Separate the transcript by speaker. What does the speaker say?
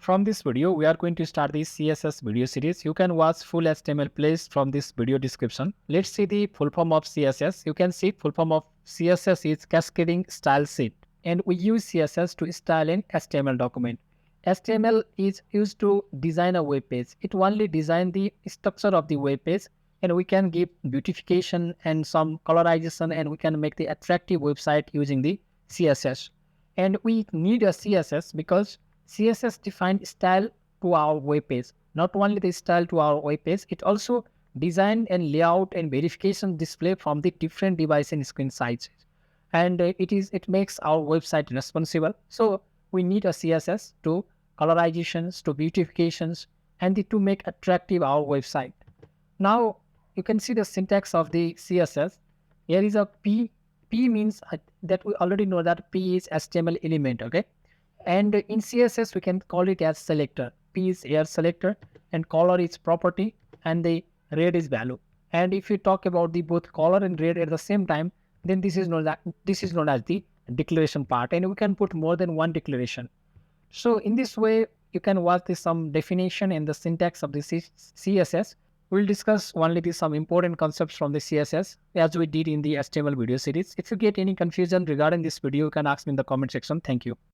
Speaker 1: from this video, we are going to start the CSS video series. You can watch full HTML plays from this video description. Let's see the full form of CSS. You can see full form of CSS is Cascading Style Sheet. And we use CSS to style an HTML document. HTML is used to design a web page. It only designs the structure of the web page, and we can give beautification and some colorization, and we can make the attractive website using the CSS. And we need a CSS because CSS defines style to our web page. Not only the style to our web page, it also design and layout and verification display from the different device and screen sizes. And it makes our website responsive. So we need a CSS to colorizations, to beautifications, and to make attractive our website. Now you can see the syntax of the CSS. Here is a P. P means that we already know that P is HTML element, okay? And in CSS, we can call it as selector. P is here selector, and color is property, and the red is value. And if you talk about the both color and red at the same time, then this is known as the declaration part, and we can put more than one declaration. So in this way, you can watch some definition and the syntax of the CSS. We'll discuss only some important concepts from the CSS as we did in the HTML video series. If you get any confusion regarding this video, you can ask me in the comment section. Thank you.